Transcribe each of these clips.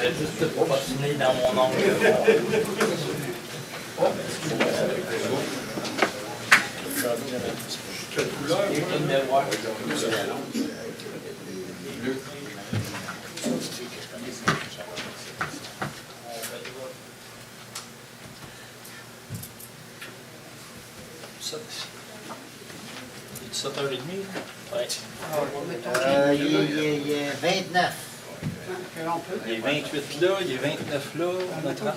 vais juste continuer dans mon ongle. Quelle couleur? Une mémoire. C'est 7h30? Oui. Il est 29. Il est 28 là, il est 29 là, on a 30.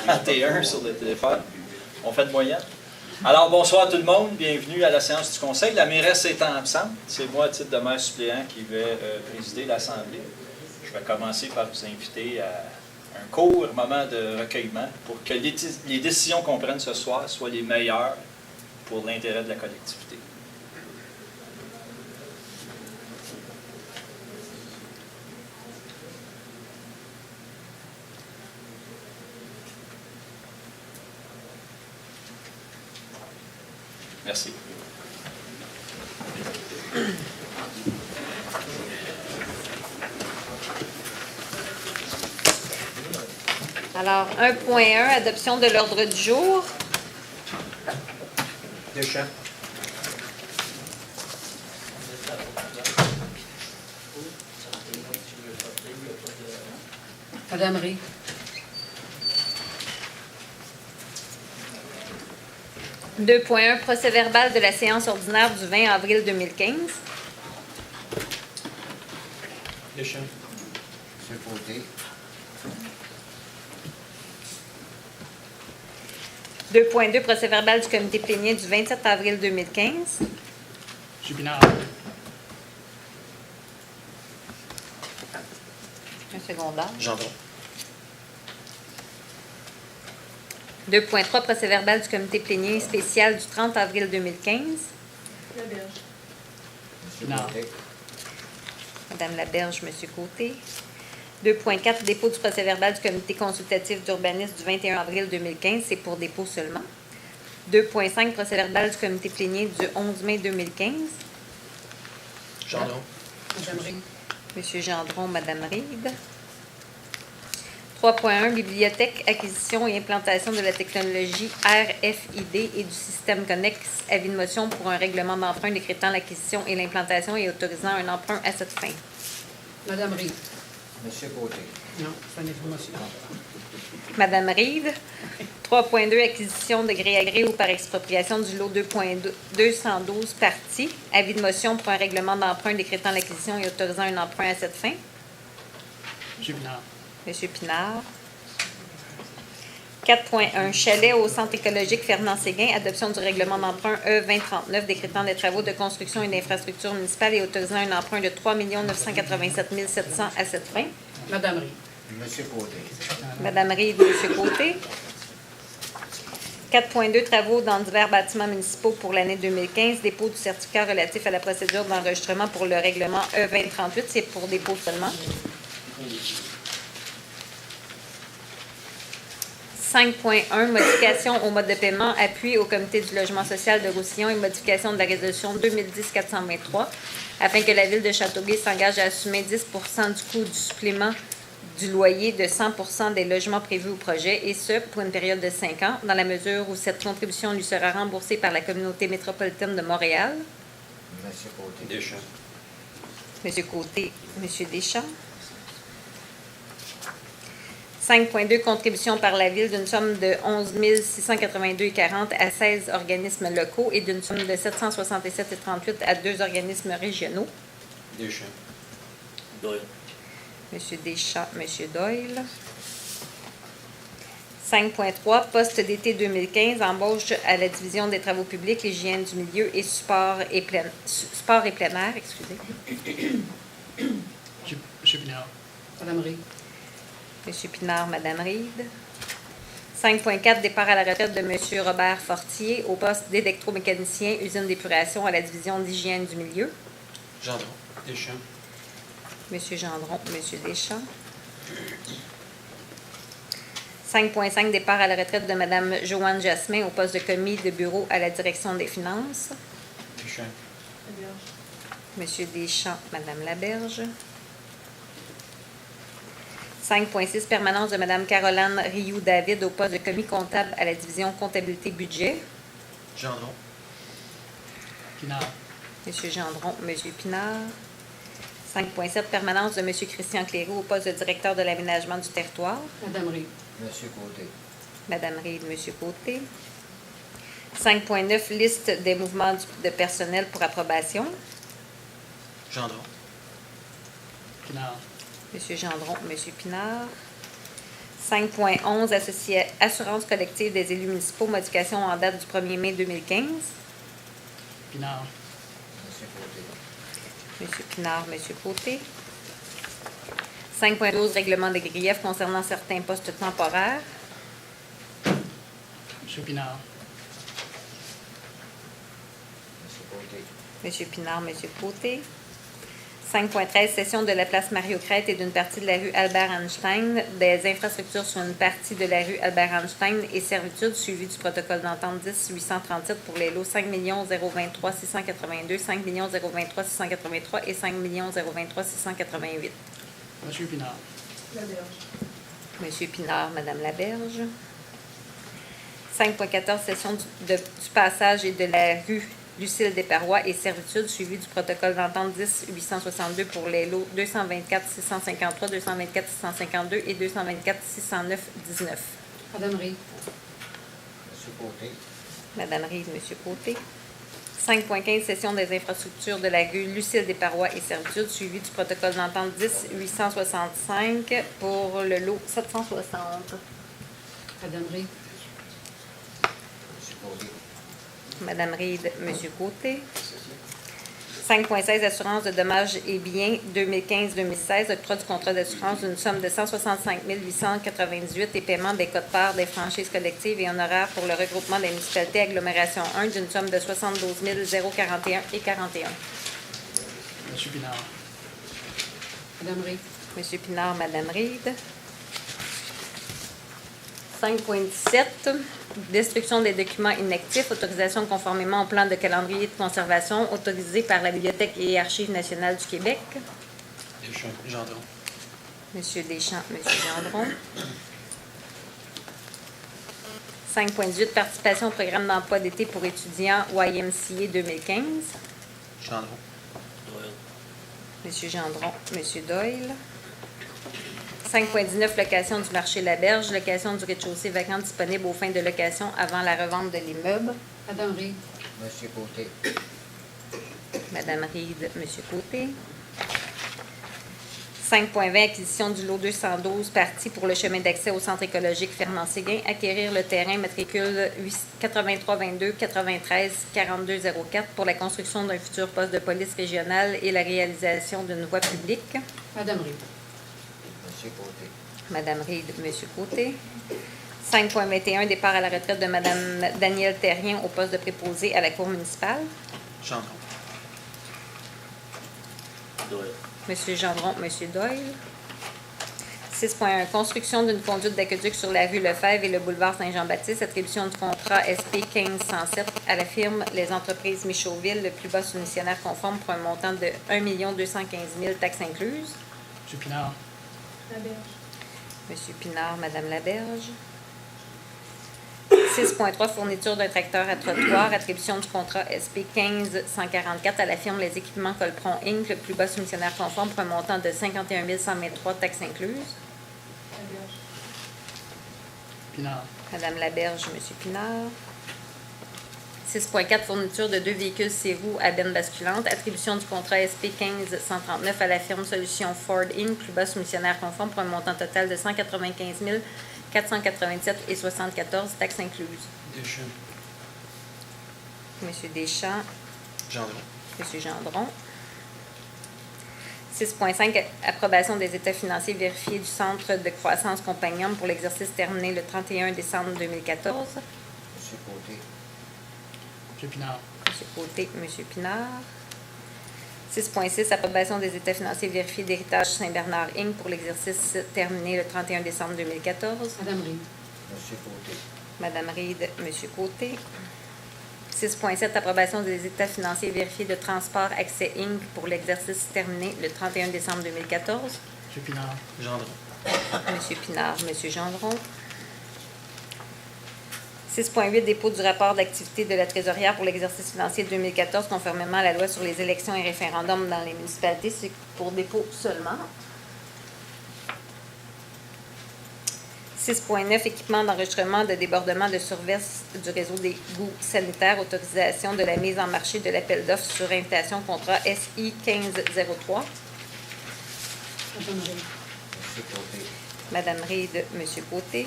31 sur le téléphone. On fait de moyenne. Alors, bonsoir à tout le monde. Bienvenue à la séance du Conseil. La mairesse étant absente, c'est moi, à titre de maire suppléant, qui vais présider l'Assemblée. Je vais commencer par vous inviter à un court moment de recueillement pour que les décisions qu'on prenne ce soir soient les meilleures pour l'intérêt de la collectivité. Merci. Alors, 1.1, adoption de l'ordre du jour. Deschamps. Madame Ray. « 2.1, procès-verbal de la séance ordinaire du 20 avril 2015. Deschamps. Ce côté. 2.2, procès-verbal du comité plénier du 27 avril 2015. Jupinard. Un secondaire. Gendron. 2.3, procès-verbal du comité plénier spécial du 30 avril 2015. Non. Madame Laberge, Monsieur Côté. 2.4, dépôt du procès-verbal du comité consultatif d'urbanisme du 21 avril 2015. C'est pour dépôt seulement. 2.5, procès-verbal du comité plénier du 11 mai 2015. Gendron. Madame Ray. Monsieur Gendron, Madame Reid. 3.1, bibliothèque, acquisition et implantation de la technologie RFID et du système connexe. Avis de motion pour un règlement d'emprunt décrétant l'acquisition et l'implantation et autorisant un emprunt à cette fin. Madame Ray. Monsieur Côté. Non, c'est une information. Madame Reid. 3.2, acquisition de gré à gré ou par expropriation du lot 2.212 parties. Avis de motion pour un règlement d'emprunt décrétant l'acquisition et autorisant un emprunt à cette fin. Jupinard. Monsieur Pinard. 4.1, chalet au centre écologique Fernand-Séguin, adoption du règlement d'emprunt E-2039 décrétant des travaux de construction et d'infrastructure municipale et autorisant un emprunt de 3 987 700 à cette fin. Madame Ray. Monsieur Côté. Madame Reid, Monsieur Côté. 4.2, travaux dans divers bâtiments municipaux pour l'année 2015, dépôt du certificat relatif à la procédure d'enregistrement pour le règlement E-2038, c'est pour dépôt seulement. 5.1, modification au mode de paiement, appui au comité du logement social de Roussillon et modification de la résolution 2010-423, afin que la ville de Châteauguay s'engage à assumer 10 du coût du supplément du loyer de 100 des logements prévus au projet, et ce, pour une période de 5 ans, dans la mesure où cette contribution lui sera remboursée par la communauté métropolitaine de Montréal. Monsieur Côté. Deschamps. Monsieur Côté, Monsieur Deschamps. 5.2, contribution par la Ville d'une somme de 11 682,40 à 16 organismes locaux et d'une somme de 767,38 à 2 organismes régionaux. Deschamps. Doyle. Monsieur Deschamps, Monsieur Doyle. 5.3, poste d'été 2015, embauche à la division des travaux publics, l'hygiène du milieu et sport et plein air, excusez. Jupinard. Madame Ray. Monsieur Pinard, Madame Reid. 5.4, départ à la retraite de Monsieur Robert Fortier au poste d'électromécanicien, usine d'épuration à la division d'hygiène du milieu. Gendron. Deschamps. Monsieur Gendron, Monsieur Deschamps. 5.5, départ à la retraite de Madame Joanne Jasmin au poste de commis de bureau à la direction des finances. Deschamps. Monsieur Deschamps, Madame Laberge. 5.6, permanence de Mme Caroline Rioux-David au poste de commis comptable à la division comptabilité-budget. Gendron. Pinard. M. Gendron, M. Pinard. 5.7, permanence de M. Christian Cléroux au poste de directeur de l'aménagement du territoire. Madame Reed. Monsieur Côté. Mme Reed, M. Côté. 5.9, liste des mouvements de personnel pour approbation. Gendron. Pinard. M. Gendron, M. Pinard. 5.11, assurance collective des élus municipaux, modification en date du 1er mai 2015. Pinard. Monsieur Côté. M. Pinard, M. Côté. 5.12, règlement des griefs concernant certains postes temporaires. Monsieur Pinard. Monsieur Côté. M. Pinard, M. Côté. 5.13, cession de la place Mario-Crête et d'une partie de la rue Albert-Einstein, des infrastructures sur une partie de la rue Albert-Einstein et servitude suivie du protocole d'entente 10-837 pour les lots 5 023 682, 5 023 683 et 5 023 688. Monsieur Pinard. Monsieur Pinard, Madame Laberge. 5.14, cession du passage et de la rue Lucille Desparois et servitude suivie du protocole d'entente 10-862 pour les lots 224 653, 224 652 et 224 609 19. Madame Reed. Monsieur Côté. Madame Reed, Monsieur Côté. 5.15, cession des infrastructures de la rue Lucille Desparois et servitude suivie du protocole d'entente 10-865 pour le lot 760. Madame Reed. Monsieur Côté. Madame Reed, Monsieur Côté. 5.16, assurance de dommages et biens 2015-2016, octroi du contrat d'assurance d'une somme de 165 898 et paiement des quotes-parts des franchises collectives et honoraires pour le regroupement des municipalités agglomération 1 d'une somme de 72 041 et 41. Monsieur Pinard. Madame Reed. Monsieur Pinard, Madame Reed. 5.17, destruction des documents inactifs, autorisation conformément au plan de calendrier de conservation autorisé par la Bibliothèque et Archives nationales du Québec. Deschamps. Gendron. Monsieur Deschamps, Monsieur Gendron. 5.18, participation au programme d'emploi d'été pour étudiants YMCA 2015. Gendron. Doyle. Monsieur Gendron, Monsieur Doyle. 5.19, location du marché Laberge, location du rez-de-chaussée vacant disponible aux fins de location avant la revente de l'immeuble. Madame Reed. Monsieur Côté. Madame Reed, Monsieur Côté. 5.20, acquisition du lot 212, partie pour le chemin d'accès au centre écologique Fernand-Séguin, acquérir le terrain matricule 8322 93 4204 pour la construction d'un futur poste de police régional et la réalisation d'une voie publique. Madame Reed. Monsieur Côté. Madame Reed, Monsieur Côté. 5.21, départ à la retraite de Madame Danielle Terrien au poste de préposé à la Cour municipale. Gendron. Doyle. Monsieur Gendron, Monsieur Doyle. 6.1, construction d'une conduite d'aqueduc sur la rue Lefebvre et le boulevard Saint-Jean-Baptiste, attribution du contrat SP 1507 à la firme Les Entreprises Michauville, le plus bas soumissionnaire conforme pour un montant de 1 215 000 taxes incluses. Monsieur Pinard. Monsieur Pinard, Madame Laberge. 6.3, fourniture d'un tracteur à trottoir, attribution du contrat SP 15-144 à la firme Les Équipements Colpron Inc., le plus bas soumissionnaire conforme pour un montant de 51 123 taxes incluses. Pinard. Madame Laberge, Monsieur Pinard. 6.4, fourniture de 2 véhicules 6 roues à benne basculante, attribution du contrat SP 15-139 à la firme Solution Ford Inc., plus bas soumissionnaire conforme pour un montant total de 195 487 et 74 taxes incluses. Deschamps. Monsieur Deschamps, Gendron. Monsieur Gendron. 6.5, approbation des états financiers vérifiés du Centre de croissance Compagnon pour l'exercice terminé le 31 décembre 2014. Monsieur Côté. Monsieur Pinard. Monsieur Côté, Monsieur Pinard. 6.6, approbation des états financiers vérifiés d'Héritage Saint-Bernard Inc. pour l'exercice terminé le 31 décembre 2014. Madame Reed. Monsieur Côté. Madame Reed, Monsieur Côté. 6.7, approbation des états financiers vérifiés de Transport Accès Inc. pour l'exercice terminé le 31 décembre 2014. Monsieur Pinard. Gendron. M. Pinard, M. Gendron. 6.8, dépôt du rapport d'activité de la trésorière pour l'exercice financier 2014, conformément à la loi sur les élections et référendums dans les municipalités. C'est pour dépôt seulement. 6.9, équipement d'enregistrement de débordement de surverse du réseau d'égouts sanitaires, autorisation de la mise en marché de l'appel d'offres sur invitation contrat SI 1503. Madame Reid. M. Côté. Madame Reid, M. Côté.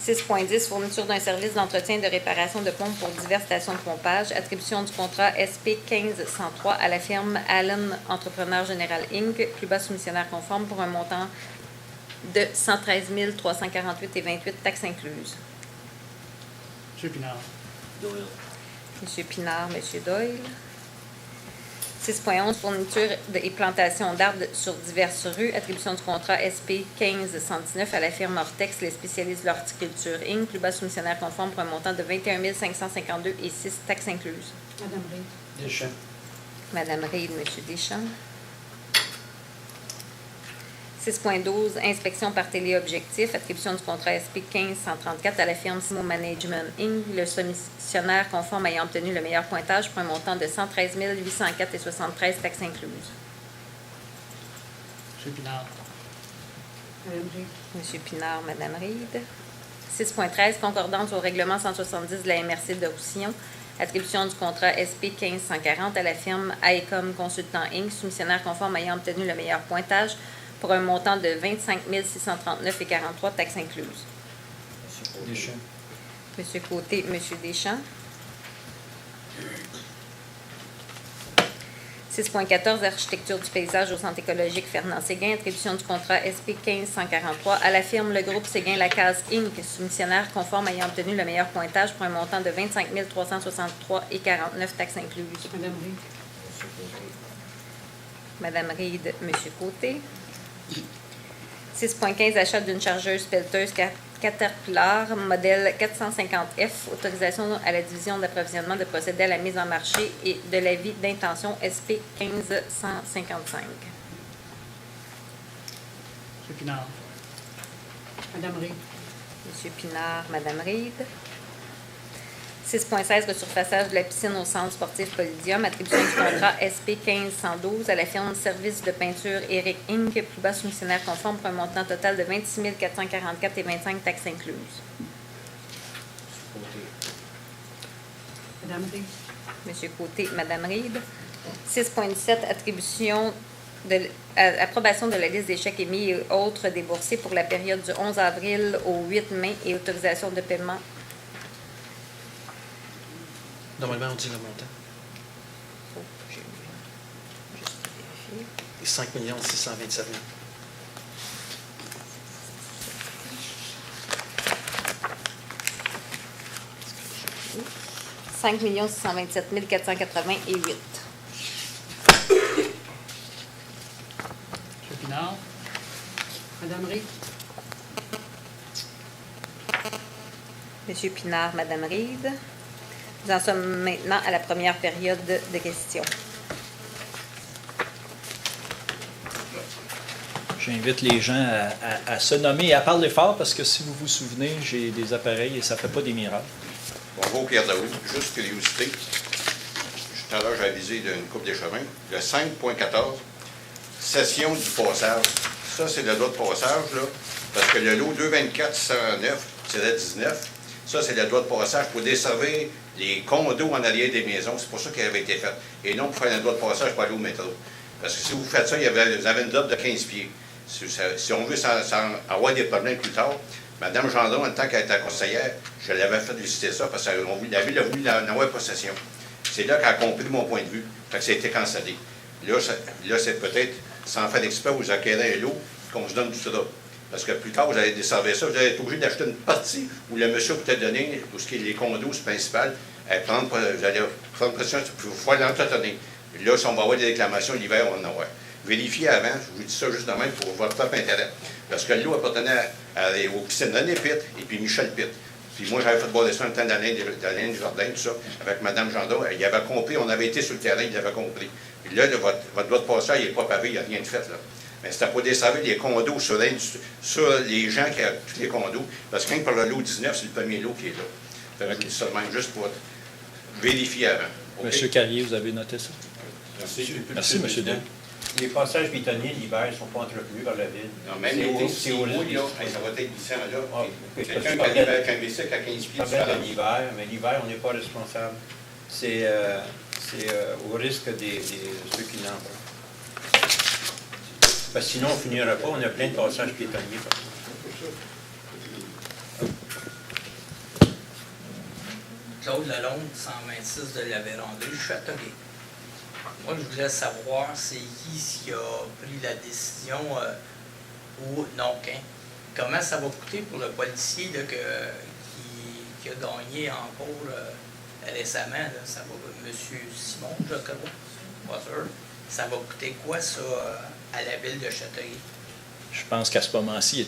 6.10, fourniture d'un service d'entretien et de réparation de pompes pour diverses stations de pompage. Attribution du contrat SP 1503 à la firme Allen Entrepreneur Général Inc., plus bas soumissionnaire conforme pour un montant de 113 348,28 taxes incluses. M. Pinard. Doyle. M. Pinard, M. Doyle. 6.11, fourniture et plantation d'arbres sur diverses rues. Attribution du contrat SP 1519 à la firme Ortex, les spécialistes de l'horticulture Inc., plus bas soumissionnaire conforme pour un montant de 21 552,06 taxes incluses. Madame Reid. Deschamps. Madame Reid, M. Deschamps. 6.12, inspection par téléobjectif, attribution du contrat SP 1534 à la firme Simo Management Inc., le soumissionnaire conforme ayant obtenu le meilleur pointage pour un montant de 113 804,73 taxes incluses. M. Pinard. Madame Reid. M. Pinard, Mme Reid. 6.13, concordance au règlement 170 de la MRC de Roussillon, attribution du contrat SP 1540 à la firme AECOM Consultant Inc., soumissionnaire conforme ayant obtenu le meilleur pointage pour un montant de 25 639,43 taxes incluses. M. Côté. Deschamps. M. Côté, M. Deschamps. 6.14, architecture du paysage au centre écologique Fernand-Séguin, attribution du contrat SP 1543 à la firme Le Groupe Séguin-Lacaze Inc., soumissionnaire conforme ayant obtenu le meilleur pointage pour un montant de 25 363,49 taxes incluses. Madame Reid. M. Côté. Madame Reid, M. Côté. 6.15, achat d'une chargeuse pelleteuse Caterpillar, modèle 450F, autorisation à la division d'approvisionnement de procéder à la mise en marché et de l'avis d'intention SP 1555. M. Pinard. Madame Reid. M. Pinard, Mme Reid. 6.16, resurfaçage de la piscine au centre sportif Polydium, attribution du contrat SP 1512 à la firme Service de peinture Eric Inc., plus bas soumissionnaire conforme pour un montant total de 26 444,25 taxes incluses. M. Côté. Madame Reid. M. Côté, Mme Reid. 6.17, attribution approbation de la liste des chèques émis et autres déboursés pour la période du 11 avril au 8 mai et autorisation de paiement. Normalement, on dit le montant. Oh, j'ai juste vérifié. 5 627 000. « 5 627 488. M. Pinard. Madame Reid. M. Pinard, Mme Reid. Nous en sommes maintenant à la première période de questions. J'invite les gens à se nommer et à parler fort parce que si vous vous souvenez, j'ai des appareils et ça ne fait pas des miracles. Bonjour Pierre Daoud, juste curiosité. Tout à l'heure, j'ai avisé d'une coupe d'échevins. Le 5.14, session du passage. Ça, c'est le lot de passage, là, parce que le lot 224 c'est le 19. Ça, c'est le droit de passage pour desservir les condos en arrière des maisons. C'est pour ça qu'il avait été fait. Et non pour faire un droit de passage pour aller au métro. Parce que si vous faites ça, vous avez une drop de 15 pieds. Si on veut avoir des problèmes plus tard, Mme Gendron, en tant qu'elle était conseillère, je l'avais fait visiter ça parce que la Ville a voulu en avoir possession. C'est là qu'elle a compris mon point de vue. Fait que ça a été cancellé. Là, c'est peut-être, sans faire d'expert, vous acquérez un lot qu'on se donne du droit. Parce que plus tard, vous allez desservir ça, vous allez être obligé d'acheter une partie où le monsieur peut être donné, où les condos principales, vous allez prendre pression pour pouvoir l'entretenir. Là, si on va avoir des réclamations l'hiver, on va en avoir. Vérifiez avant, je vous dis ça juste de même pour votre propre intérêt. Parce que l'eau appartenait aux piscines René Pitt et puis Michel Pitt. Puis moi, j'avais fait boire des soins le temps d'Alain Desjardins, tout ça, avec Mme Gendron. Il avait compris, on avait été sur le terrain, il avait compris. Puis là, votre droit de passage, il n'est pas pavé, il n'y a rien de fait, là. Mais c'était pour desservir les condos sur les gens qui ont tous les condos. Parce que rien que par le lot 19, c'est le premier lot qui est là. Fait que ça demande juste pour vérifier avant. OK? Monsieur Carrier, vous avez noté ça? Merci, Monsieur Day. Les passages piétonniers l'hiver ne sont pas entretenus par la ville. Non, même C'est l'été, au- c'est c'est au- au là, ça va être glissant là. Ah, Quelqu'un parce qui que arrive avec un bicycle à 15 pieds, Je tu parlais fais de l'hiver, mais l'hiver, on n'est pas responsable. C'est au risque de ceux qui n'empruntent. Parce que sinon, on ne finira pas. On a plein de passages piétonniers partout. Claude Lalonde, 126 de la Vérandrée, Châteauguay. Moi, je voulais savoir c'est qui a pris la décision ou non, qu'un. Comment ça va coûter pour le policier là, qui a gagné en cours récemment? Là, ça va, M. Simon, je crois, pas sûr. Ça va coûter quoi, ça, à la ville de Châteauguay? Je pense qu'à ce moment-ci,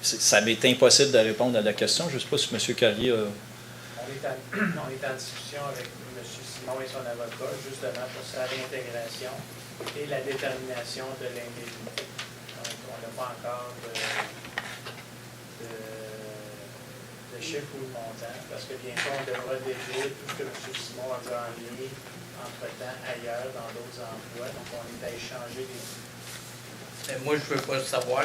ça m'est impossible de répondre à la question. Je ne sais pas si M. Carrier a... On est en discussion avec M. Simon et son avocat, justement pour sa réintégration et la détermination de l'indemnité. Donc, on n'a pas encore de chiffre ou de montant, parce que bientôt, on devra déduire tout ce que M. Simon a gagné entre-temps ailleurs, dans d'autres emplois. Donc, on est à échanger des... Mais moi, je veux pas savoir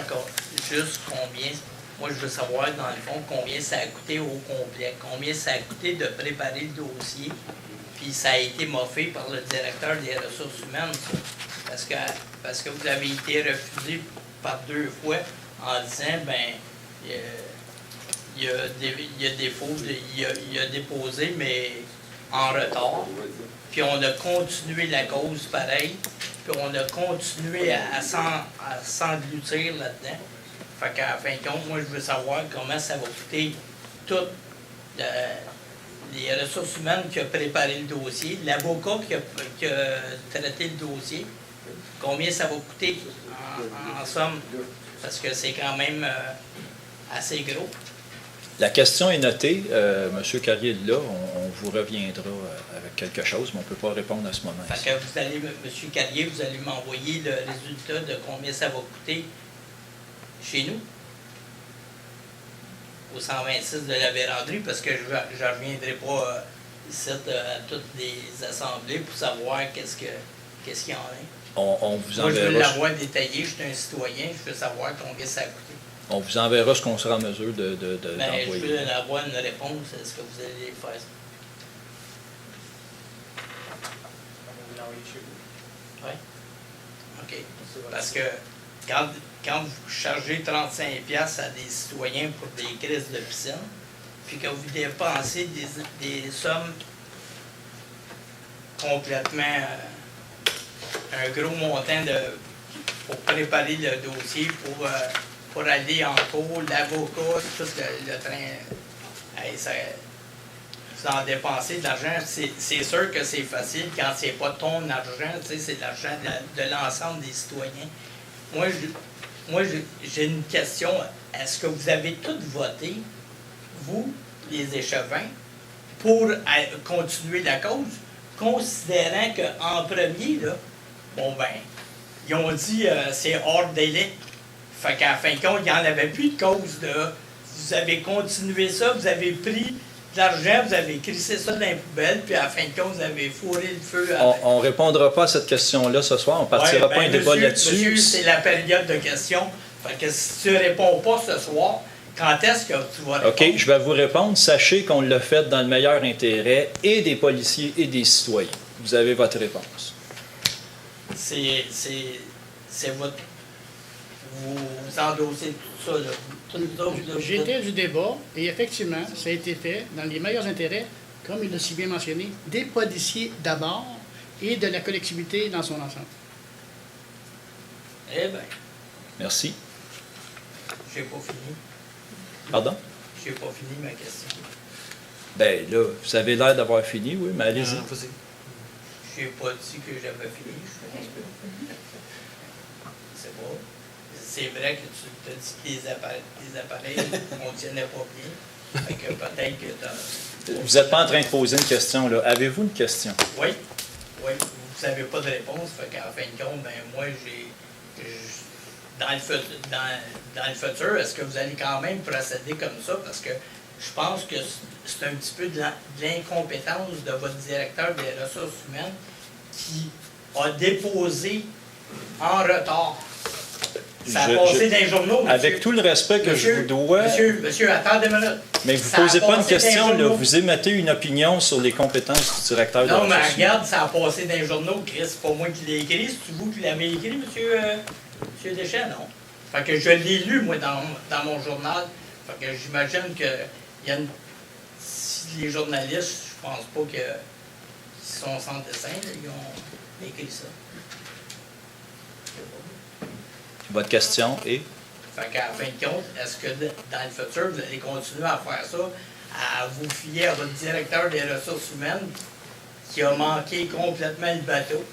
juste combien. Moi, je veux savoir, dans le fond, combien ça a coûté au complet. Combien ça a coûté de préparer le dossier. Puis ça a été moffé par le directeur des ressources humaines, ça. Parce que vous avez été refusé par 2 fois en disant, ben, il a déposé, mais en retard. Puis on a continué la cause pareil. Puis on a continué à s'engloutir là-dedans. Fait qu'à la fin de compte, moi, je veux savoir comment ça va coûter toutes les ressources humaines qui ont préparé le dossier, l'avocat qui a traité le dossier, combien ça va coûter en somme, parce que c'est quand même assez gros. La question est notée. M. Carrier est là. On vous reviendra avec quelque chose, mais on ne peut pas répondre à ce moment. Fait que vous allez, M. Carrier, vous allez m'envoyer le résultat de combien ça va coûter chez nous, au 126 de la Vérandrée, parce que je ne reviendrai pas ici à toutes les assemblées pour savoir qu'est-ce qu'il y en a. On vous Moi, je veux enverra, l'avoir détaillé, je suis un citoyen, je veux savoir combien ça a coûté. on vous enverra ce qu'on sera en mesure Ben, je d'envoyer. veux avoir une réponse, est-ce que vous allez faire ça? On va vous l'envoyer chez vous. Oui? OK. C'est votre- Parce que quand vous chargez 35$ à des citoyens pour des crises de piscine, puis que vous dépensez des sommes complètement un gros montant pour préparer le dossier, pour aller en cours, l'avocat, tout le train. Hey, vous en dépensez de l'argent. C'est sûr que c'est facile quand c'est pas ton argent, tu sais, c'est l'argent de l'ensemble des citoyens. Moi, j'ai une question. Est-ce que vous avez tous voté, vous, les échevins, pour continuer la cause, considérant qu'en premier, là, bon ben, ils ont dit c'est hors délai. Fait qu'à la fin de compte, il n'y en avait plus de cause, là. Vous avez continué ça, vous avez pris de l'argent, vous avez crissé ça dans les poubelles, puis à la fin de compte, vous avez fourré le feu. On ne répondra pas à cette question-là ce soir. On ne partira Ouais, pas un ben, débat monsieur, là-dessus. c'est la période de questions. Fait que si tu ne réponds pas ce soir, quand est-ce que tu vas répondre? OK, je vais vous répondre. Sachez qu'on l'a fait dans le meilleur intérêt et des policiers et des citoyens. Vous avez votre réponse. C'est votre... Vous endossez tout ça, là. J'étais du débat et effectivement, ça a été fait dans les meilleurs intérêts, comme il l'a si bien mentionné, des policiers d'abord et de la collectivité dans son ensemble. Eh bien, Merci. j'ai pas fini. Pardon? J'ai pas fini ma question. Ben là, vous avez l'air d'avoir fini, oui, mais allez-y. Vas-y. J'ai pas dit que j'avais fini. C'est pas. C'est vrai que tu t'as dit que les appareils ne fonctionnaient pas bien. Fait que peut-être que t'as... Vous n'êtes pas en train de poser une question, là. Avez-vous une question? Oui, vous n'avez pas de réponse. Fait qu'en fin de compte, ben moi, dans le futur, est-ce que vous allez quand même procéder comme ça? Parce que je pense que c'est un petit peu de l'incompétence de votre directeur des ressources humaines qui a déposé en retard. Ça a passé dans les journaux, monsieur. Avec tout le respect que je vous dois, Monsieur, attendez une minute. mais vous ne Ça a posez pas une passé dans les question, là, journaux. vous émettez une opinion sur les compétences du directeur de Non, mais ressources humaines. regarde, ça a passé dans les journaux, Chris. C'est pas moi qui l'ai écrit. C'est vous qui l'avez écrit, monsieur Deschamps, non? Fait que je l'ai lu, moi, dans mon journal. Fait que j'imagine que y a si les journalistes, je pense pas qu'ils sont sans dessin, là, ils ont écrit ça. Votre question est? Fait qu'à la fin de compte, est-ce que dans le futur, vous allez continuer à faire ça, à vous fier à votre directeur des ressources humaines qui a manqué complètement le bateau?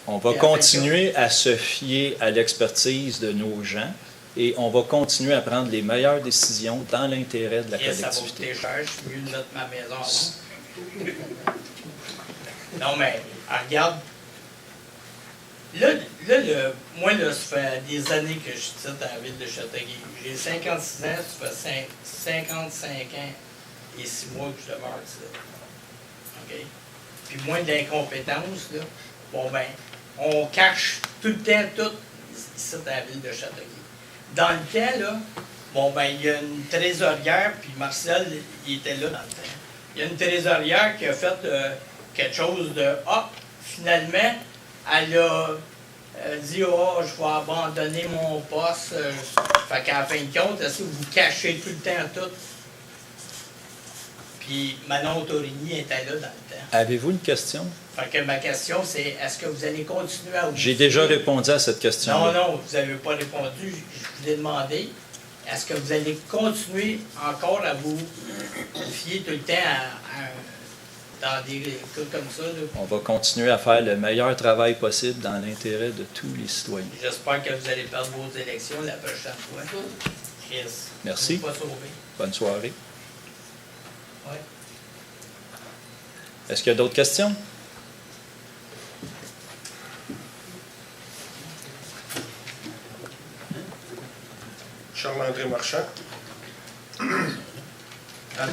On va continuer à se fier à l'expertise de nos gens et on va continuer à prendre les meilleures décisions dans l'intérêt de la Et ça va collectivité. coûter cher, je suis mieux de mettre ma maison avant. Non, mais regarde. Moi, ça fait des années que je suis ici à la ville de Châteauguay. J'ai 56 ans, ça fait 55 ans et 6 mois que je demeure ici. OK? Puis moins d'incompétence, là, bon ben, on cache tout le temps tout ici à la ville de Châteauguay. Dans le temps, là, bon ben, il y a une trésorière, puis Marcel, il était là dans le temps. Il y a une trésorière qui a fait quelque chose de « Ah, finalement, elle a dit « Ah, je vais abandonner mon poste. » Fait qu'à la fin de compte, est-ce que vous cachez tout le temps tout? Puis Manon Torigny était là dans le temps. Avez-vous une question? Fait que ma question, c'est est-ce que vous allez continuer à vous J'ai fier- déjà répondu à cette question. Non, vous n'avez pas répondu. Je vous ai demandé, est-ce que vous allez continuer encore à vous fier tout le temps dans des cas comme ça? Là? On va continuer à faire le meilleur travail possible dans l'intérêt de tous les citoyens. J'espère que vous allez perdre vos élections la prochaine fois. Chris, Merci. vous pas sauvé. Bonne soirée. Ouais. Est-ce qu'il y a d'autres questions? Charles-André Marchand. À 3.1,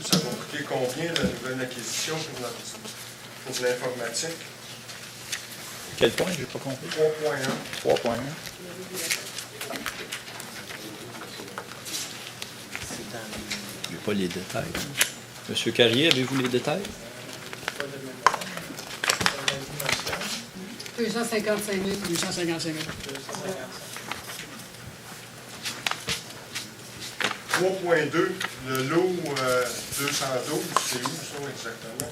ça va coûter combien la nouvelle acquisition pour l'informatique? Quel point? Je n'ai pas compris. 3.1. 3.1. Je n'ai pas les détails. Monsieur Carrier, avez-vous les détails? 255 000. 255 000. 3.2, le lot 212, c'est où ça exactement?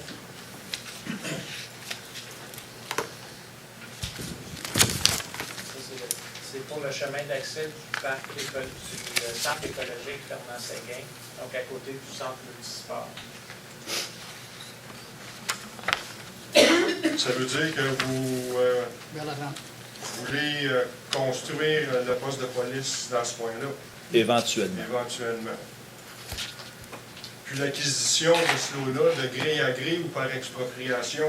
C'est pour le chemin d'accès du centre écologique Fernand-Séguin, donc à côté du centre municipal. Ça veut dire que vous Vers la rampe. voulez construire le poste de police dans ce point-là, Éventuellement. éventuellement. Puis l'acquisition de ce lot-là, de gré à gré ou par expropriation,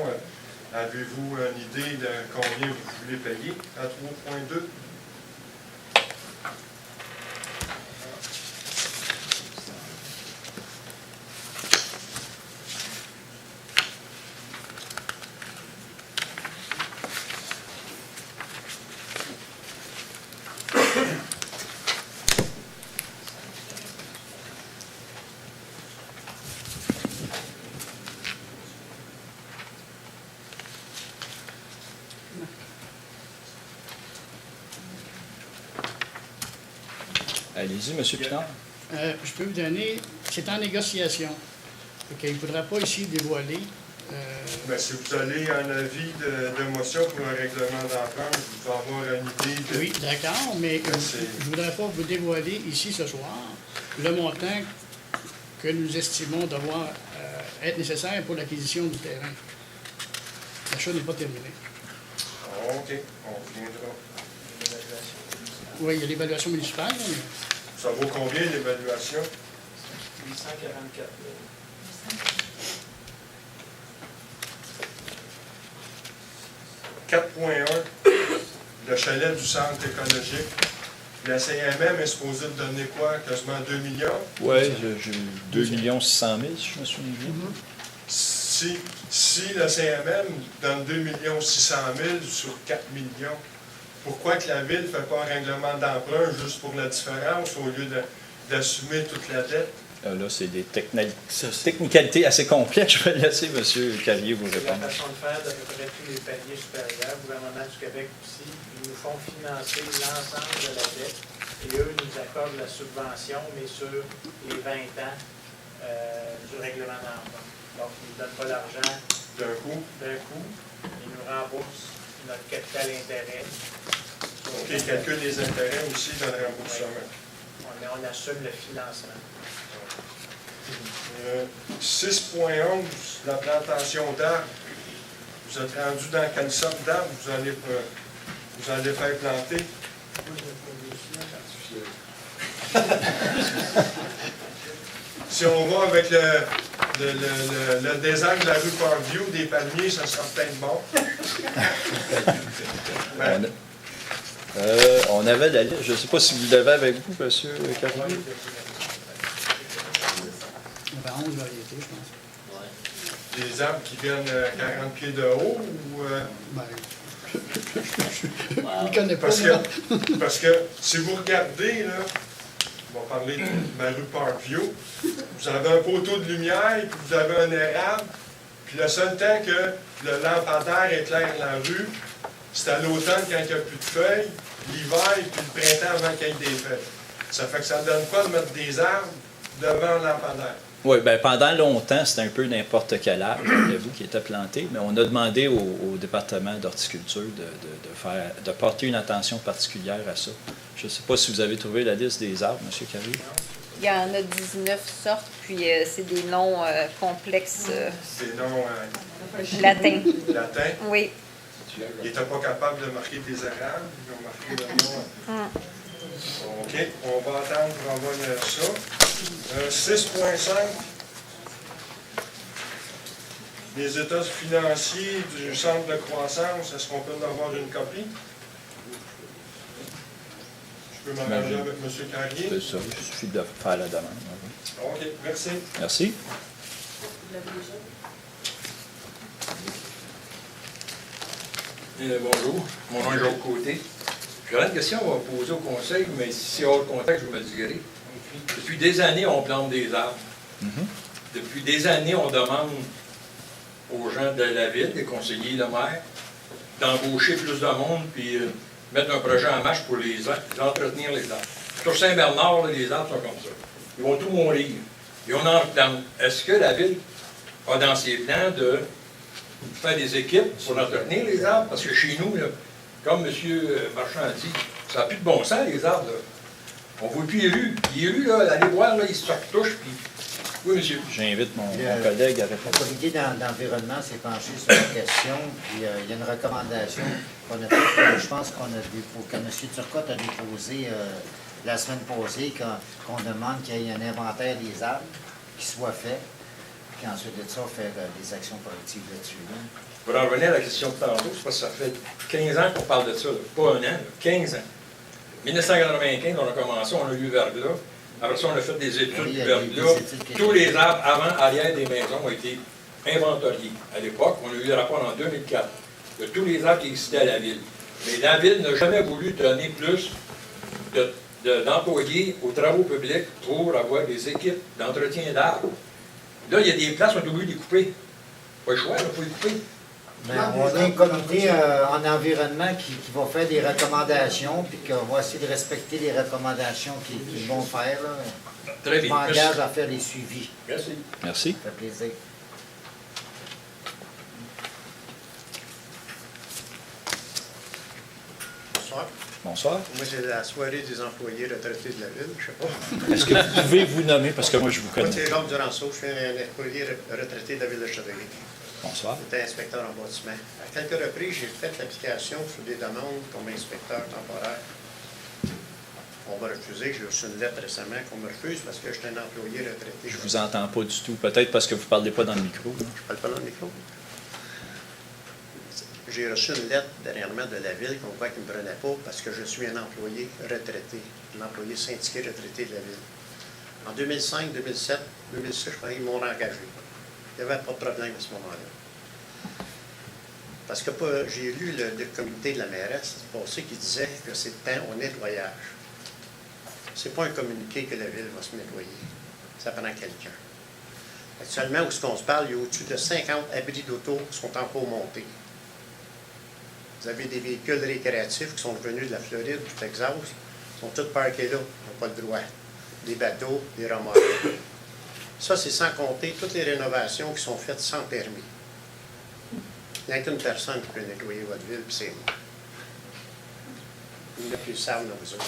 avez-vous une idée de combien vous voulez payer à 3.2? Allez-y, M. Pitard. Je peux vous donner, c'est en négociation. Il ne faudra pas ici dévoiler. Ben, si vous allez en avis de motion pour un règlement d'entente, vous pouvez avoir une idée de... Oui, d'accord, mais c'est- je ne voudrais pas vous dévoiler ici ce soir le montant que nous estimons devoir être nécessaire pour l'acquisition du terrain. L'achat n'est pas terminé. OK, on reviendra. Oui, il y a l'évaluation municipale, là, mais Ça vaut combien l'évaluation? 844 000. 4.1, le chalet du centre écologique. La CMM est supposée te donner quoi? Quasiment 2 millions? Oui, j'ai 2 600 000, si je me souviens bien. Si la CMM donne 2 600 000 sur 4 millions, pourquoi que la Ville ne fait pas un règlement d'emprunt juste pour la différence au lieu d'assumer toute la dette? Là, c'est des technicalités assez complexes. Je vais laisser M. Carrier vous C'est la répondre. façon de faire d'à peu près tous les paliers supérieurs. Le gouvernement du Québec aussi, ils nous font financer l'ensemble de la dette et eux nous accordent la subvention, mais sur les 20 ans du règlement d'emprunt. Donc, ils ne donnent pas l'argent D'un coup? Ils nous remboursent notre capital intérêt. OK, ils calculent les intérêts aussi dans le remboursement. On assume le financement. 6.11, la plantation d'arbres. Vous êtes rendu dans quelle sorte d'arbres vous allez faire planter? Si on va avec le design de la rue Parkview, des palmiers, ça sera peut-être bon. Ben, On avait la liste. Je ne sais pas si vous l'avez avec vous, M. Carrier. On avait 11 variétés, je pense. des arbres qui viennent 40 pieds de haut ou... Ben, je ne connais pas. Parce que si vous regardez, là, on va parler de ma rue Parkview, vous avez un poteau de lumière, puis vous avez un érable, puis le seul temps que le lampadaire éclaire la rue, c'est à l'automne quand il n'y a plus de feuilles, l'hiver, puis le printemps avant qu'il y ait des feuilles. Ça fait que ça ne donne pas de mettre des arbres devant le lampadaire. Oui, bien, pendant longtemps, c'était un peu n'importe quel arbre, vous, qui était planté, mais on a demandé au département d'horticulture de porter une attention particulière à ça. Je ne sais pas si vous avez trouvé la liste des arbres, M. Carrier. Il y en a 19 sortes, puis c'est des noms complexes Des noms latins. latins. Oui. Ils n'étaient pas capables de marquer des arabes, ils ont marqué le nom. OK, on va attendre pour avoir ça. 6.5. Les états financiers du centre de croissance, est-ce qu'on peut en avoir une copie? Je peux m'arranger avec M. Carrier? C'est ça, il suffit de faire la demande. OK, merci. Merci. Bonjour, mon nom est Jacques Côté. J'aurais une question à poser au conseil, mais si c'est hors contexte, je vais me le dirai. Depuis des années, on plante des arbres. Depuis des années, on demande aux gens de la ville, les conseillers, le maire, d'embaucher plus de monde puis mettre un projet en marche pour entretenir les arbres. Sur Saint-Bernard, là, les arbres sont comme ça. Ils vont tout mourir. Et on en plante. Est-ce que la ville a dans ses plans de faire des équipes pour entretenir les arbres? Parce que chez nous, là, comme M. Marchand a dit, ça n'a plus de bon sens, les arbres. Là. On ne voit plus les rues. Les rues, là, allez voir, là, ils se retouchent. Puis... Oui, monsieur. J'invite mon collègue à répondre. Le comité d'environnement s'est penché sur la question, puis il y a une recommandation qu'on a faite, je pense que M. Turcotte a déposé la semaine passée, qu'on demande qu'il y ait un inventaire des arbres qui soit fait, puis ensuite de ça, faire des actions collectives là-dessus. Là. Pour en revenir à la question de tantôt, c'est parce que ça fait 15 ans qu'on parle de ça, là. Pas un an, là, 15 ans. 1995, on a commencé, on a eu verglas. Après ça, on a fait des études du verglas. Tous les arbres avant, arrière des maisons ont été inventoriés. À l'époque, on a eu le rapport en 2004 de tous les arbres qui existaient à la ville. Mais la ville n'a jamais voulu donner plus d'employés aux travaux publics pour avoir des équipes d'entretien d'arbres. Là, il y a des places où on est obligé de les couper. Pas le choix, il faut les couper. Mais on a un comité en environnement qui va faire des recommandations, puis qu'on va essayer de respecter les recommandations qu'ils vont faire. Là. Très bien. Je m'engage à faire les suivis. Merci. Merci. Ça fait plaisir. Bonsoir. Bonsoir. Moi, c'est la soirée des employés retraités de la ville, je ne sais pas. Est-ce que vous pouvez vous nommer, parce que moi, je vous Moi, connais. c'est Jacques Duranceau, je suis un employé retraité de la ville de Châteauguay. Bonsoir. J'étais inspecteur en bâtiment. À quelques reprises, j'ai fait l'application sur des demandes comme inspecteur temporaire. On m'a refusé, j'ai reçu une lettre récemment qu'on me refuse parce que j'étais un employé retraité. Je vous entends pas du tout. Peut-être parce que vous ne parlez pas dans le micro. Je parle pas dans le micro. j'ai reçu une lettre dernièrement de la ville qu'on voit qu'ils ne me prenaient pas parce que je suis un employé retraité, un employé syndiqué retraité de la ville. En 2005, 2007, 2006, je crois qu'ils m'ont engagé. Il n'y avait pas de problème à ce moment-là. Parce que j'ai lu le communiqué de la mairesse passé qui disait que c'est temps au nettoyage. Ce n'est pas un communiqué que la ville va se nettoyer. Ça prend quelqu'un. Actuellement, où est-ce qu'on se parle, il y a au-dessus de 50 abris d'auto qui sont encore montés. Vous avez des véhicules récréatifs qui sont venus de la Floride, du Texas, ils sont tous parqués là, ils n'ont pas le droit. Des bateaux, des remorques. Ça, c'est sans compter toutes les rénovations qui sont faites sans permis. Il n'y a qu'une personne qui peut nettoyer votre ville, puis c'est moi. Il n'y a plus de sable dans vous autres.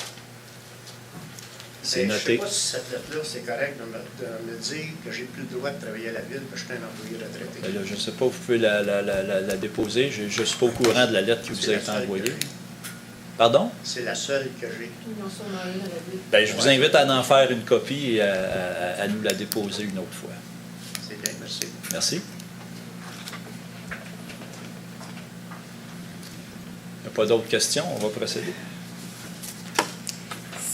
C'est Je ne sais noté. pas si cette lettre-là, c'est correct de me dire que j'ai plus le droit de travailler à la ville, parce que je suis un employé retraité. Ben là, je ne sais pas, vous pouvez la déposer. Je ne suis pas au courant de la lettre qui vous a été envoyée. Pardon? C'est la seule que j'ai. Ben, je vous invite à en faire une copie et à nous la déposer une autre fois. C'est bien, merci. Merci. Il n'y a pas d'autres questions, on va procéder.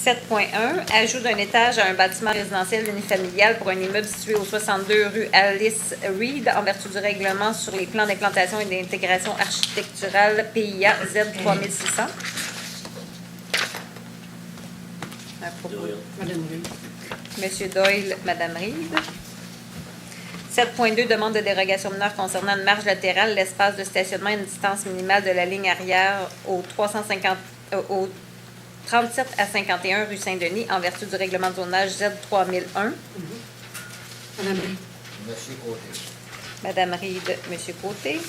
7.1, ajout d'un étage à un bâtiment résidentiel unifamilial pour un immeuble situé au 62 rue Alice Reed en vertu du règlement sur les plans d'implantation et d'intégration architecturale PIA Z3600. Un propos. Madame Reed. Monsieur Doyle, Madame Reed. 7.2, demande de dérogation mineure concernant une marge latérale, l'espace de stationnement et une distance minimale de la ligne arrière au 37 à 51 rue Saint-Denis en vertu du règlement de zonage Z3001. Madame Reed. Monsieur Côté. Madame Reed, Monsieur Côté.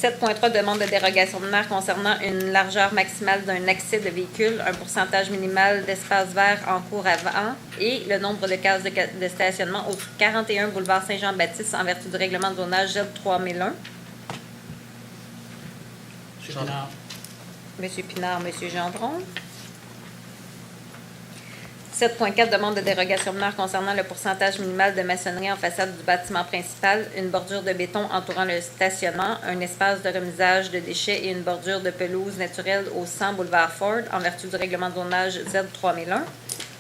7.3, demande de dérogation mineure concernant une largeur maximale d'un accès de véhicule, un pourcentage minimal d'espace vert en cours avant et le nombre de cases de stationnement au 41 boulevard Saint-Jean-Baptiste en vertu du règlement de zonage Z3001. Monsieur Pinard. Monsieur Pinard, Monsieur Gendron. 7.4, demande de dérogation mineure concernant le pourcentage minimal de maçonnerie en façade du bâtiment principal, une bordure de béton entourant le stationnement, un espace de remisage de déchets et une bordure de pelouse naturelle au 100 boulevard Ford en vertu du règlement de zonage Z3001.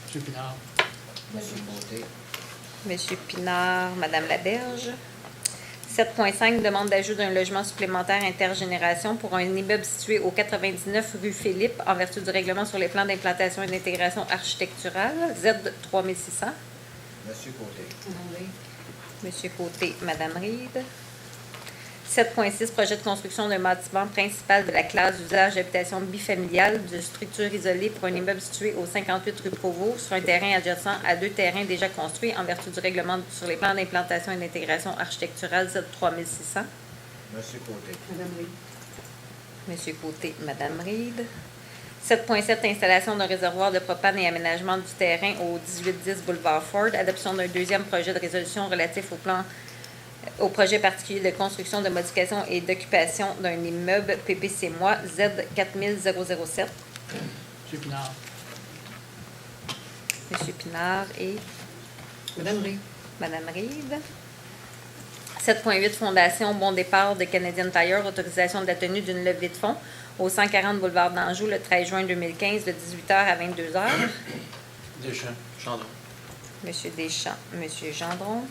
Monsieur Pinard. Monsieur Côté. Monsieur Pinard, Madame Laberge. 7.5, demande d'ajout d'un logement supplémentaire intergénération pour un immeuble situé au 99 rue Philippe en vertu du règlement sur les plans d'implantation et d'intégration architecturale Z3600. Monsieur Côté. Madame Reed. Monsieur Côté, Madame Reed. 7.6, projet de construction d'un bâtiment principal de la classe d'usage d'habitation bifamiliale de structure isolée pour un immeuble situé au 58 rue Provost sur un terrain adjacent à 2 terrains déjà construits en vertu du règlement sur les plans d'implantation et d'intégration architecturale Z3600. Monsieur Côté. Madame Reed. Monsieur Côté, Madame Reed. 7.7, installation d'un réservoir de propane et aménagement du terrain au 1810 boulevard Ford. Adoption d'un deuxième projet de résolution relatif au projet particulier de construction, de modification et d'occupation d'un immeuble PPC-MOI Z4007. Monsieur Pinard. Monsieur Pinard et Madame Reed. Madame Reed. 7.8, fondation Bon Départ de Canadian Tire, autorisation de la tenue d'une levée de fonds au 140 boulevard d'Anjou le 13 juin 2015 de 18h à 22h. Deschamps, Gendron. Monsieur Deschamps, Monsieur Gendron.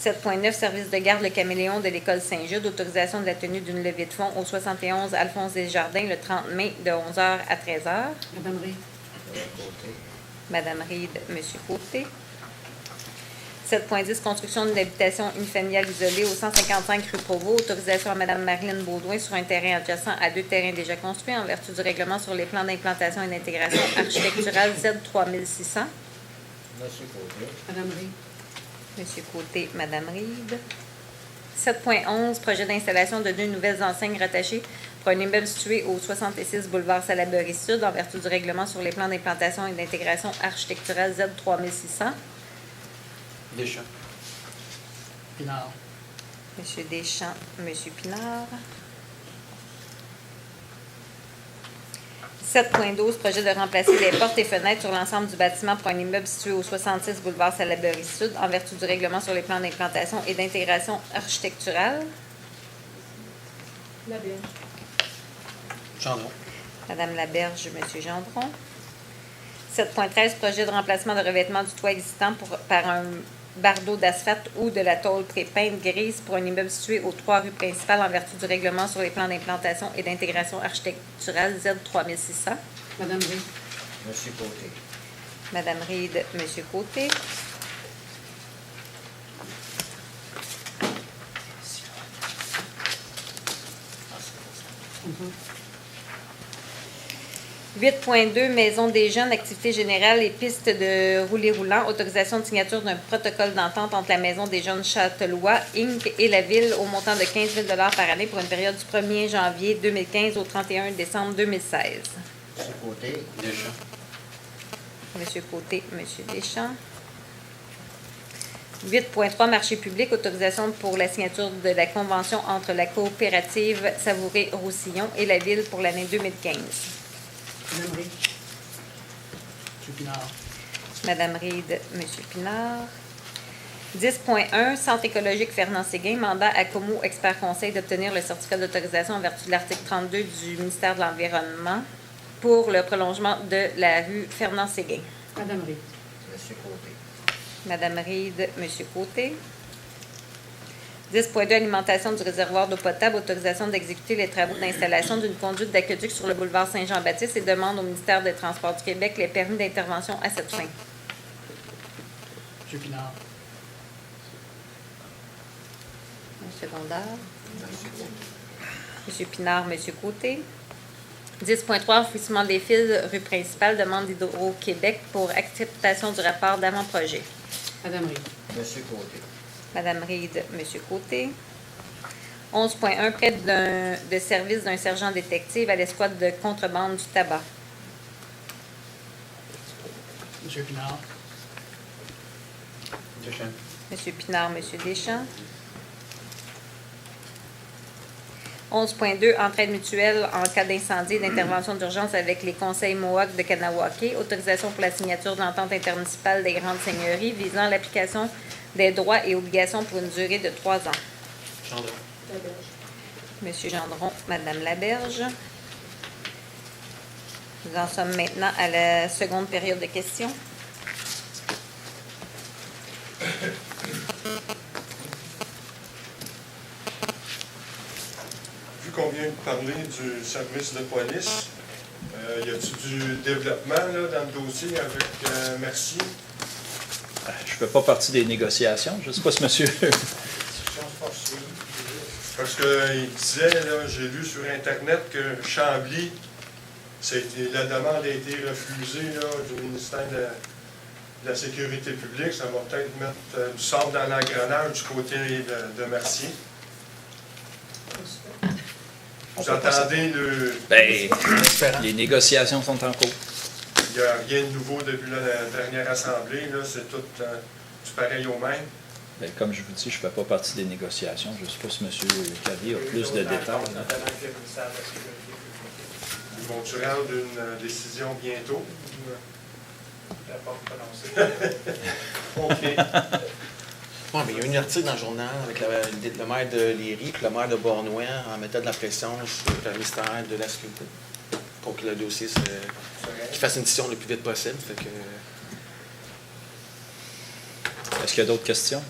7.9, service de garde Le Caméléon de l'école Saint-Jude, autorisation de la tenue d'une levée de fonds au 71 Alphonse Desjardins le 30 mai de 11h à 13h. Madame Reed. Côté. Madame Reed, Monsieur Côté. 7.10, construction d'une habitation unifamiliale isolée au 155 rue Provost, autorisation à Madame Marilyn Baudouin sur un terrain adjacent à 2 terrains déjà construits en vertu du règlement sur les plans d'implantation et d'intégration architecturale Z3600. Monsieur Côté. Madame Reed. Monsieur Côté, Madame Reed. 7.11, projet d'installation de 2 nouvelles enseignes rattachées pour un immeuble situé au 66 boulevard Salaberry-Sud en vertu du règlement sur les plans d'implantation et d'intégration architecturale Z3600. Deschamps. Pinard. Monsieur Deschamps, Monsieur Pinard. 7.12, projet de remplacer les portes et fenêtres sur l'ensemble du bâtiment pour un immeuble situé au 66 boulevard Salaberry Sud en vertu du règlement sur les plans d'implantation et d'intégration architecturale. Gendron. Madame Laberge, Monsieur Gendron. 7.13, projet de remplacement de revêtement du toit existant par un bardeau d'asphalte ou de la tôle pré-peinte grise pour un immeuble situé aux 3 rues principales en vertu du règlement sur les plans d'implantation et d'intégration architecturale Z3600. Madame Reid. Monsieur Côté. Madame Reid, Monsieur Côté. Mhm. 8.2, Maison des jeunes, activités générales et pistes de roulé roulant. Autorisation de signature d'un protocole d'entente entre la Maison des jeunes Châtelois, Inc. et la Ville au montant de 15 000 par année pour une période du 1er janvier 2015 au 31 décembre 2016. Monsieur Côté. Deschamps. Monsieur Côté, Monsieur Deschamps. 8.3, marché public, autorisation pour la signature de la convention entre la coopérative Savouré-Roussillon et la Ville pour l'année 2015. Madame Reid. Monsieur Pinard. Madame Reid, Monsieur Pinard. 10.1, Centre écologique Fernand-Séguin, mandat à Como Expert Conseil d'obtenir le certificat d'autorisation en vertu de l'article 32 du ministère de l'Environnement pour le prolongement de la rue Fernand-Séguin. Madame Reid. Monsieur Côté. Madame Reid, Monsieur Côté. 10.2, alimentation du réservoir d'eau potable, autorisation d'exécuter les travaux d'installation d'une conduite d'aqueduc sur le boulevard Saint-Jean-Baptiste et demande au ministère des Transports du Québec les permis d'intervention à cette fin. Monsieur Pinard. Un secondaire. Monsieur Pinard, Monsieur Côté. 10.3, enfouissement des fils, rue principale, demande d'Hydro-Québec pour acceptation du rapport d'avant-projet. Madame Reid. Monsieur Côté. Madame Reid, Monsieur Côté. 11.1, prêt de service d'un sergent détective à l'escouade de contrebande du tabac. Monsieur Pinard. Deschamps. Monsieur Pinard, Monsieur Deschamps. 11.2, entraide mutuelle en cas d'incendie et d'intervention d'urgence avec les conseils Mohawk de Kanawake. Autorisation pour la signature de l'entente intermunicipale des grandes seigneuries visant l'application des droits et obligations pour une durée de 3 ans. Gendron. Monsieur Gendron, Madame Laberge. Nous en sommes maintenant à la seconde période de questions. Vu qu'on vient de parler du service de police, y a-t-il du développement là, dans le dossier avec Mercier? Je ne fais pas partie des négociations. Je ne sais pas si monsieur... Parce qu'il disait, là, j'ai lu sur Internet que Chambly, la demande a été refusée là, du ministère de la Sécurité publique. Ça va peut-être mettre du sable dans l'engrenage du côté de Mercier. Vous entendez le... Ben, les négociations sont en cours. Il n'y a rien de nouveau depuis la dernière assemblée. C'est tout du pareil au même. Ben, comme je vous dis, je ne fais pas partie des négociations. Je ne sais pas si M. Cavier a plus de détails. Notamment avec le ministère de la Sécurité publique. Ils vont-tu rendre une décision bientôt? Je ne pas prononcer. OK. Oui, mais il y a eu un article dans le journal avec le maire de Léry et le maire de Bournois en mettant de la pression sur le ministère de la Sécurité pour que le dossier qu'il fasse une décision le plus vite possible. Fait que... Est-ce qu'il y a d'autres questions?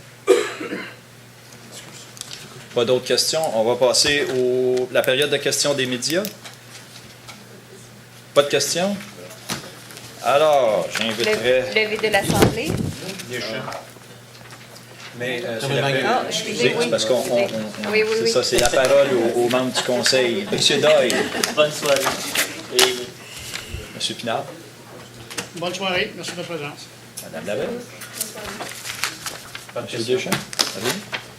Pas d'autres questions? On va passer à la période de questions des médias. Pas de questions? Alors, j'inviterai... Levé de l'Assemblée. Mais c'est Ah, excusez, oui. Parce qu'on... Oui. C'est ça, c'est la parole aux membres du conseil. Monsieur Doyle. Bonne soirée. Monsieur Pinard. Bonne soirée. Merci de votre présence. Madame Lavelle. Monsieur Deschamps. Allez.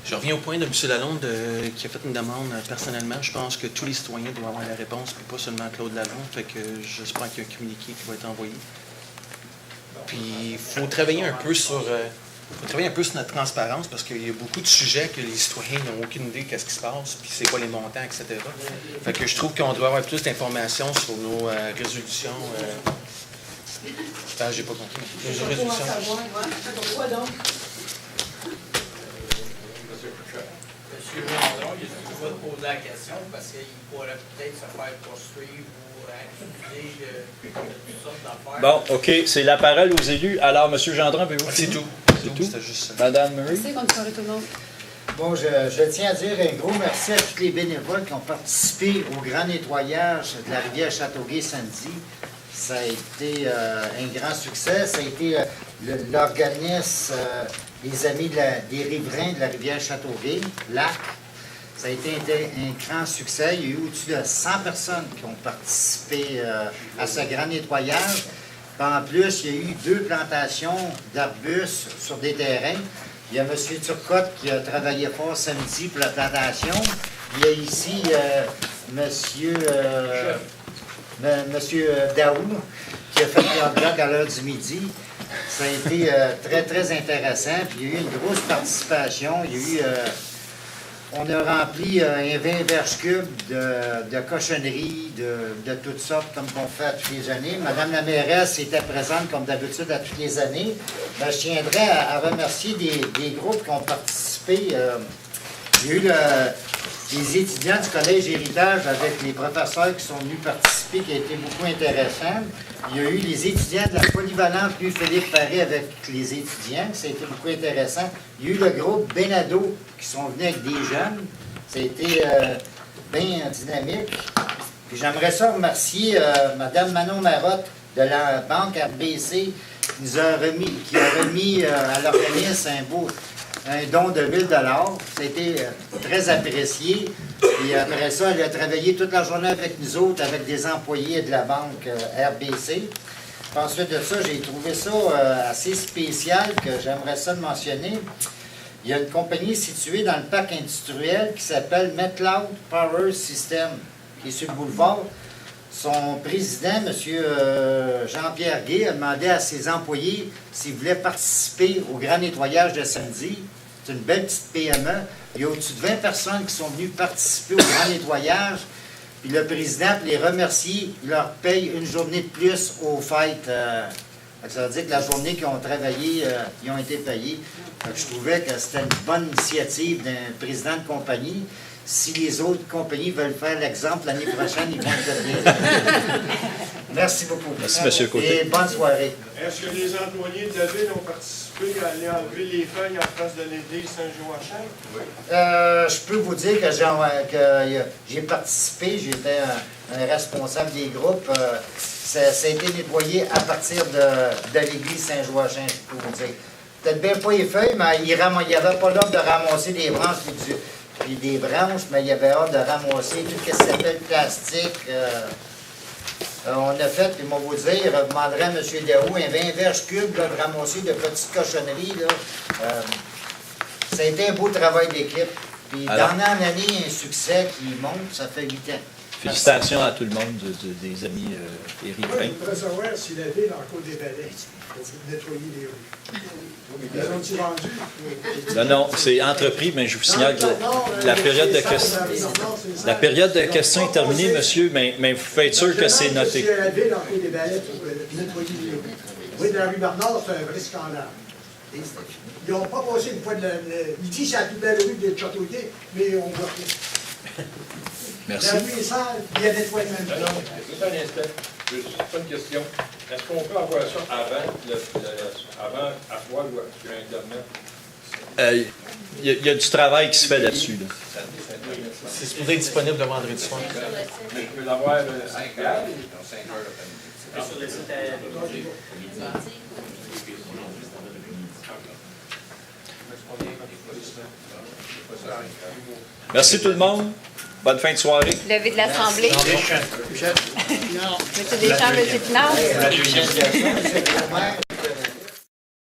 Je reviens au point de M. Lalonde qui a fait une demande personnellement. Je pense que tous les citoyens doivent avoir la réponse, puis pas seulement Claude Lalonde. Fait que j'espère qu'il y a un communiqué qui va être envoyé. Puis il faut travailler un peu sur faut travailler un peu sur notre transparence parce qu'il y a beaucoup de sujets que les citoyens n'ont aucune idée de ce qui se passe, puis c'est quoi les montants, etc. Fait que je trouve qu'on doit avoir plus d'informations sur nos résolutions. J'ai pas compris. Les résolutions. Pourquoi donc? M. Gendron, il va te poser la question parce qu'il pourrait peut-être se faire poursuivre ou accuser de toutes sortes d'affaires. Bon, OK, c'est la parole aux élus. Alors, M. Gendron, avez-vous C'est fini? tout. C'est tout? C'était juste ça. Madame Murray? Merci, bonne soirée tout le monde. Bon, je tiens à dire un gros merci à tous les bénévoles qui ont participé au grand nettoyage de la rivière Châteauguay samedi. Ça a été un grand succès. Ça a été l'organisme des Amis des riverains de la rivière Châteauguay, LAC. Ça a été un grand succès. Il y a eu au-dessus de 100 personnes qui ont participé à ce grand nettoyage. En plus, il y a eu 2 plantations d'arbustes sur des terrains. Il y a M. Turcotte qui a travaillé fort samedi pour la plantation. Il y a ici Monsieur Daou qui a fait le bloc à l'heure du midi. Ça a été très, très intéressant. Puis il y a eu une grosse participation. Il y a eu, on a rempli un 20 verges cubes de cochonneries, de toutes sortes, comme on fait à toutes les années. Madame la mairesse était présente, comme d'habitude, à toutes les années. Mais je tiendrais à remercier des groupes qui ont participé. Il y a eu les étudiants du Collège Héritage avec les professeurs qui sont venus participer, qui a été beaucoup intéressant. Il y a eu les étudiants de la polyvalente rue Philippe Paré avec les étudiants, ça a été beaucoup intéressant. Il y a eu le groupe Benado qui sont venus avec des jeunes. Ça a été bien dynamique. Puis j'aimerais ça remercier Mme Manon Marotte de la banque RBC qui a remis à l'organisme un don de 1 000 $. Ça a été très apprécié. Et après ça, elle a travaillé toute la journée avec nous autres, avec des employés de la banque RBC. Puis ensuite de ça, j'ai trouvé ça assez spécial que j'aimerais ça mentionner. Il y a une compagnie située dans le parc industriel qui s'appelle MetLoud Power System, qui est sur le boulevard. Son président, M. Jean-Pierre Gay, a demandé à ses employés s'ils voulaient participer au grand nettoyage de samedi. C'est une belle petite PME. Il y a au-dessus de 20 personnes qui sont venues participer au grand nettoyage. Puis le président, pour les remercier, il leur paye une journée de plus aux fêtes. Ça veut dire que la journée qu'ils ont travaillé, ils ont été payés. Je trouvais que c'était une bonne initiative d'un président de compagnie. Si les autres compagnies veulent faire l'exemple l'année prochaine, ils vont le devenir. Merci beaucoup. Merci, M. Côté. Et bonne soirée. Est-ce que les employés de la ville ont participé à aller enlever les feuilles en face de l'église Saint-Joachim? Oui. Je peux vous dire que j'ai participé, j'étais un responsable des groupes. Ça a été nettoyé à partir de l'église Saint-Joachim, je peux vous dire. Peut-être bien pas les feuilles, mais il n'y avait pas l'ordre de ramasser des branches puis des branches, mais il y avait hâte de ramasser tout ce qui s'appelle plastique. On a fait, puis moi vous dire, je demanderais à M. Daou un 20 verges cubes là, de ramasser de petites cochonneries. Là. Ça a été un beau travail d'équipe. Puis d'année en année, un succès qui monte, ça fait 8 ans. Félicitations à tout le monde, des amis et riverains. Je voudrais savoir si la ville en cours des balais pour nettoyer les rues. Ils ont-ils vendu? Non, c'est entrepris, mais je vous signale que la période de questions est terminée, monsieur, mais vous faites sûr que c'est noté. Si la ville en cours des balais pour nettoyer les rues. Oui, de la rue Bernard, c'est un vrai scandale. Ils n'ont pas passé une fois de ils disent que c'est la plus belle rue de Châteauguay, mais on voit rien. Merci. La rue est sale, il y a nettoyé même pas. Non, juste un instant. Juste une question. Est-ce qu'on peut avoir ça avant à soir ou sur Internet? Il y a du travail qui se fait là-dessus. Là. C'est supposé être disponible le vendredi soir. Je peux l'avoir à 5 heures. Merci tout le monde. Bonne fin de soirée. Levé de l'Assemblée. Non. Monsieur Deschamps, monsieur Pinard.